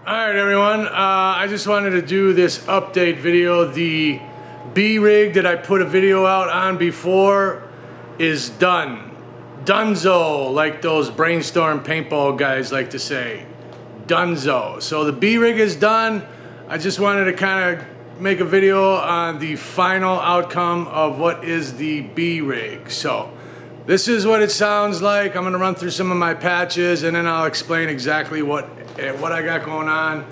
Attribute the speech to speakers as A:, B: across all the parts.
A: Alright everyone, I just wanted to do this update video. The B rig that I put a video out on before is done. Dunzzo, like those brainstorm paintball guys like to say. Dunzzo. So the B rig is done. I just wanted to kind of make a video on the final outcome of what is the B rig. So this is what it sounds like. I'm going to run through some of my patches and then I'll explain exactly what I got going on.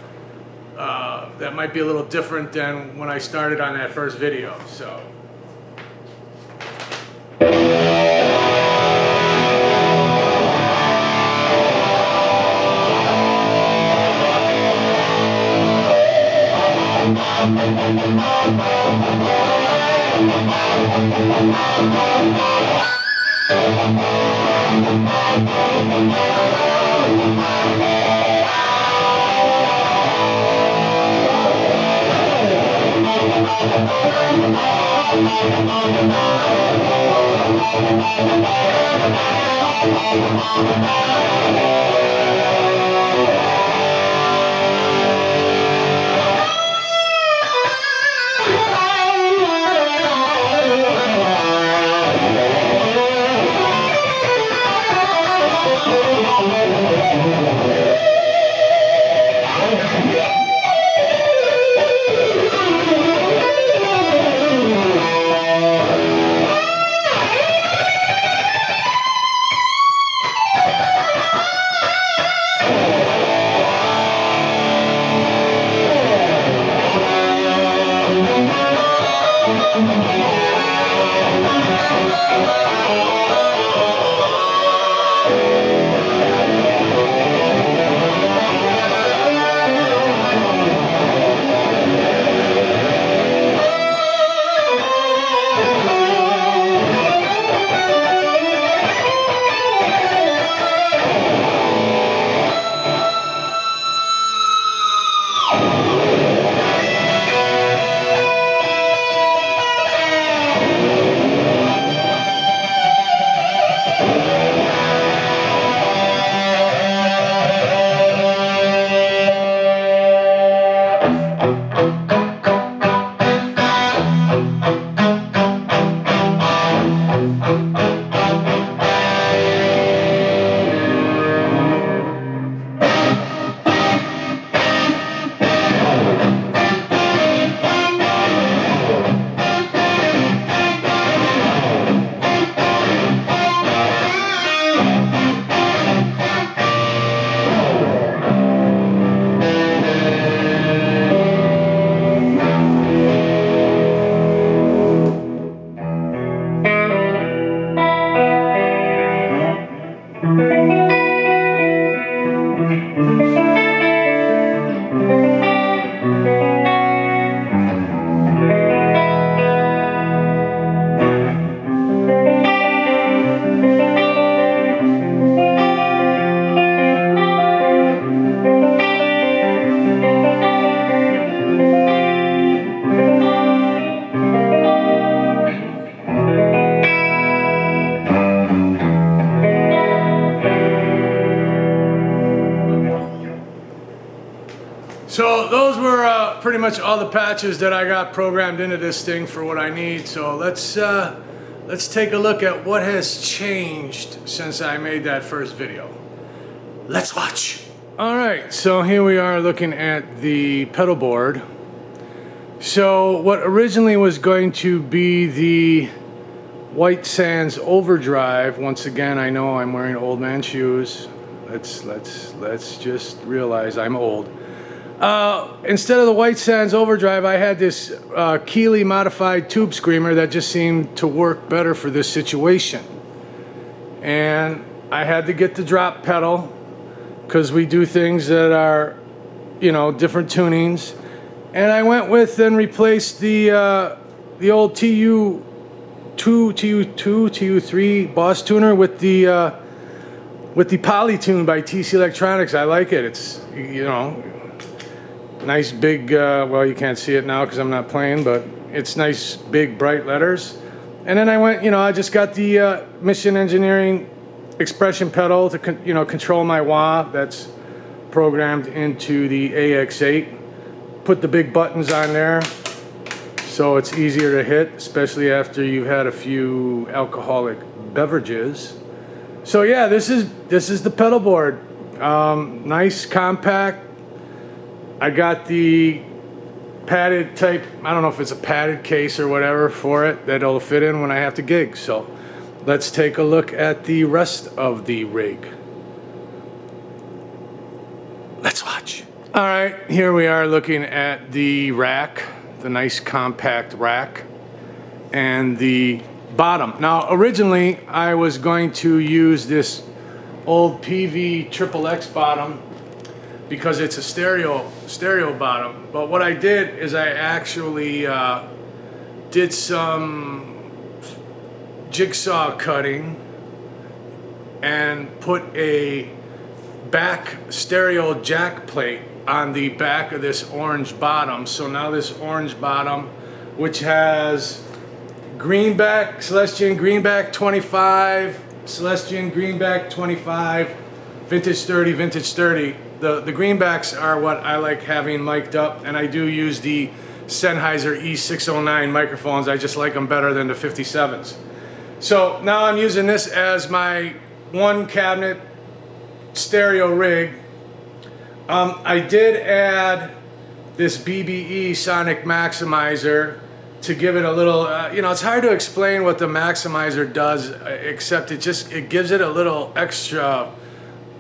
A: That might be a little different than when I started on that first video. So. So those were pretty much all the patches that I got programmed into this thing for what I need. So let's take a look at what has changed since I made that first video. Let's watch. All right, so here we are looking at the pedal board. So what originally was going to be the White Sands Overdrive, once again I know I'm wearing old man shoes. Let's just realize I'm old. Instead of the White Sands Overdrive, I had this Keeley modified tube screamer that just seemed to work better for this situation. And I had to get the drop pedal because we do things that are, you know, different tunings. And I went with and replaced the old TU2, TU3 Boss tuner with the Polytune by TC Electronics. I like it. It's, you know, nice big, well, you can't see it now because I'm not playing, but it's nice big bright letters. And then I went, you know, I just got the Mission Engineering expression pedal to, you know, control my wah. That's programmed into the AX8. Put the big buttons on there so it's easier to hit, especially after you've had a few alcoholic beverages. So yeah, this is the pedal board. Nice, compact. I got the padded type, I don't know if it's a padded case or whatever for it that'll fit in when I have to gig. So let's take a look at the rest of the rig. Let's watch. All right, here we are looking at the rack, the nice compact rack, and the bottom. Now, originally, I was going to use this old PV XXX bottom because it's a stereo bottom. But what I did is I actually did some jigsaw cutting and put a back stereo jack plate on the back of this orange bottom. So now this orange bottom, which has greenback, Celestian greenback 25, Celestian greenback 25, vintage 30, vintage 30. The greenbacks are what I like having mic'd up, and I do use the Sennheiser E609 microphones. I just like them better than the 57s. So now I'm using this as my one cabinet stereo rig. I did add this BBE sonic maximizer to give it a little, you know, it's hard to explain what the maximizer does, except it gives it a little extra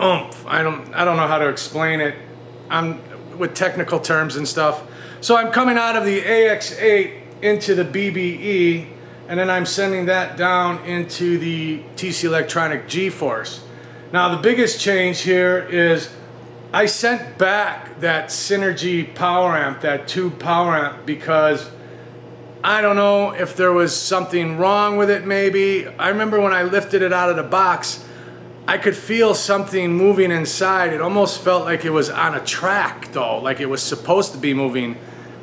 A: oomph. I don't know how to explain it. I'm with technical terms and stuff. So I'm coming out of the AX8 into the BBE, and then I'm sending that down into the TC Electronic G-Force. Now the biggest change here is I sent back that Synergy power amp, that tube power amp, because I don't know if there was something wrong with it maybe. I remember when I lifted it out of the box, I could feel something moving inside. It almost felt like it was on a track though, like it was supposed to be moving.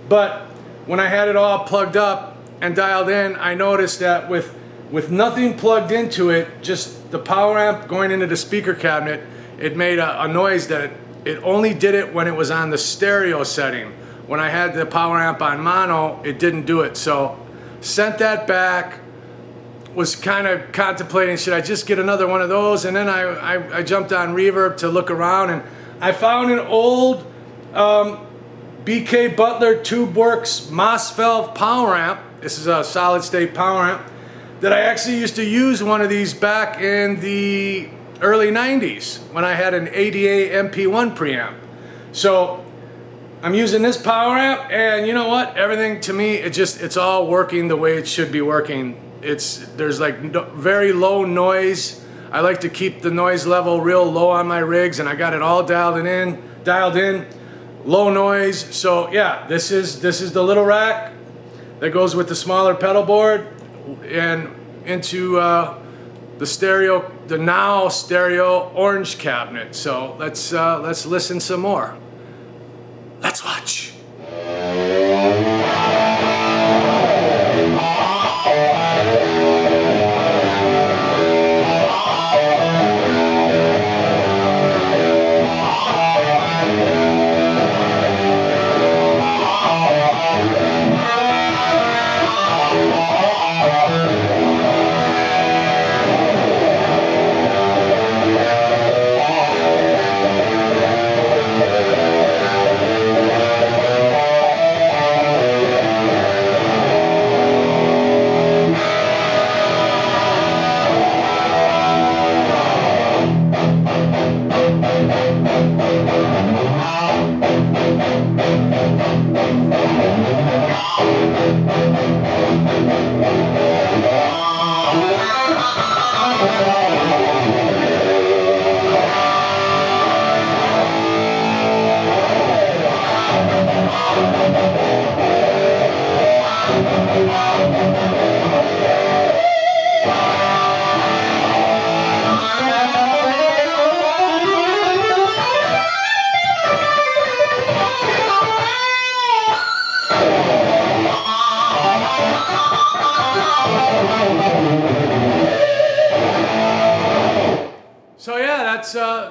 A: But when I had it all plugged up and dialed in, I noticed that with nothing plugged into it, just the power amp going into the speaker cabinet, it made a noise that it only did it when it was on the stereo setting. When I had the power amp on mono, it didn't do it. So sent that back, was kind of contemplating, should I just get another one of those? And then I jumped on Reverb to look around, and I found an old BK Butler TubeWorks Mossfell power amp. This is a solid state power amp that I actually used to use one of these back in the early 90s when I had an ADA MP1 preamp. So I'm using this power amp, and you know what? Everything to me, it's all working the way it should be working. There's like very low noise. I like to keep the noise level real low on my rigs, and I got it all dialed in, low noise. So yeah, this is the little rack that goes with the smaller pedal board and into the now stereo orange cabinet. So let's listen some more. Let's watch.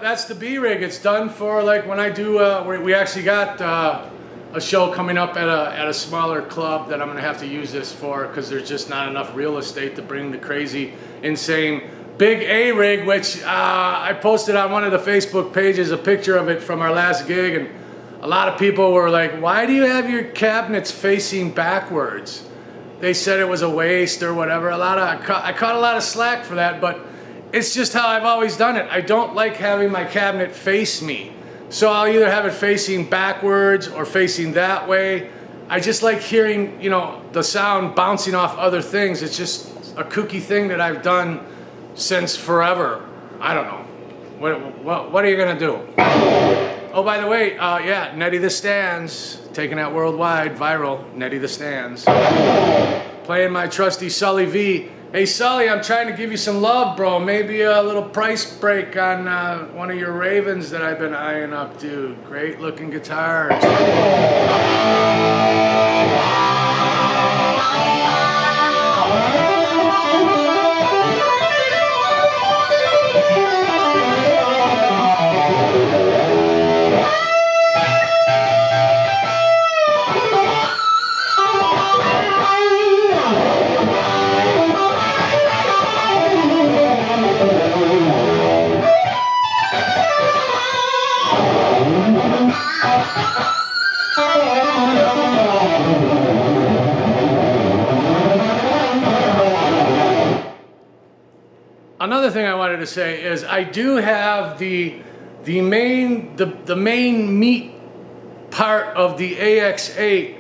A: that's the B-rig. It's done for like when I do. We actually got a show coming up at a smaller club that I'm gonna have to use this for because there's just not enough real estate to bring the crazy, insane big A-rig. Which I posted on one of the Facebook pages a picture of it from our last gig, and a lot of people were like, "Why do you have your cabinets facing backwards?" They said it was a waste or whatever. I caught a lot of slack for that, but it's just how I've always done it. I don't like having my cabinet face me. So I'll either have it facing backwards or facing that way. I just like hearing, you know, the sound bouncing off other things. It's just a kooky thing that I've done since forever. I don't know. What are you gonna do? Oh, by the way, yeah, Netty the Stands, taking that worldwide, viral, Netty the Stands. Playing my trusty Sully V. Hey Sully, I'm trying to give you some love, bro. Maybe a little price break on one of your Ravens that I've been eyeing up, dude. Great looking guitars. Another thing I wanted to say is I do have the main meat part of the AX8.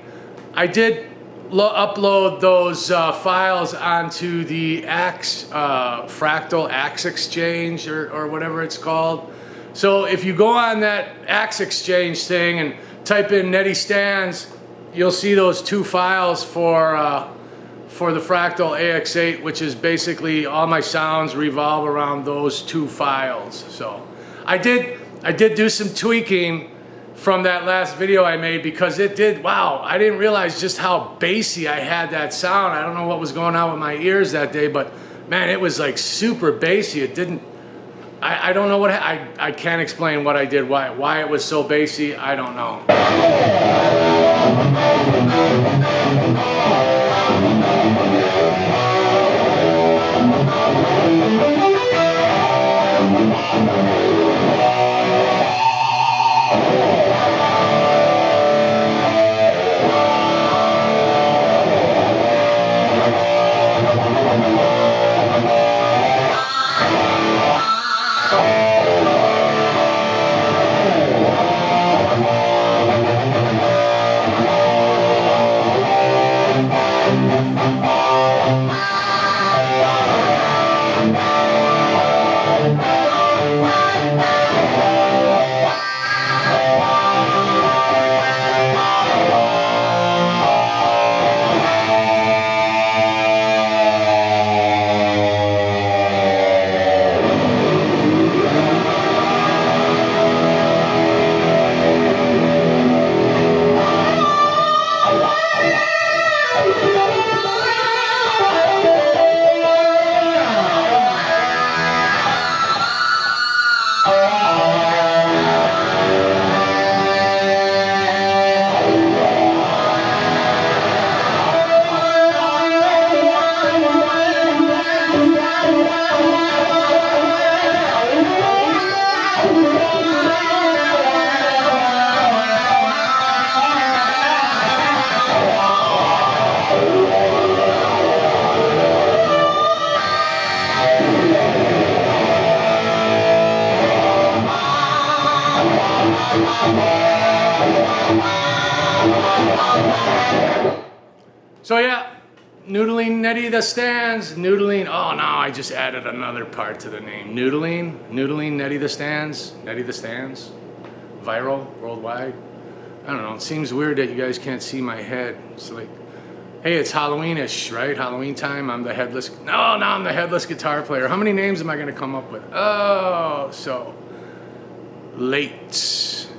A: I did upload those files onto the Fractal AX Exchange or whatever it's called. So if you go on that AX Exchange thing and type in Netty Stands, you'll see those two files for the Fractal AX8, which is basically all my sounds revolve around those two files. So I did do some tweaking from that last video I made because it did, wow, I didn't realize just how bassy I had that sound. I don't know what was going on with my ears that day, but man, it was like super bassy. It didn't, I don't know what, I can't explain what I did, why it was so bassy, I don't know. So yeah, noodling Netty the Stands, noodling, oh no, I just added another part to the name. Noodling Netty the Stands, viral, worldwide. I don't know, it seems weird that you guys can't see my head. It's like, hey, it's Halloweenish, right? Halloween time, I'm the headless, no, I'm the headless guitar player. How many names am I gonna come up with? Oh, so, late.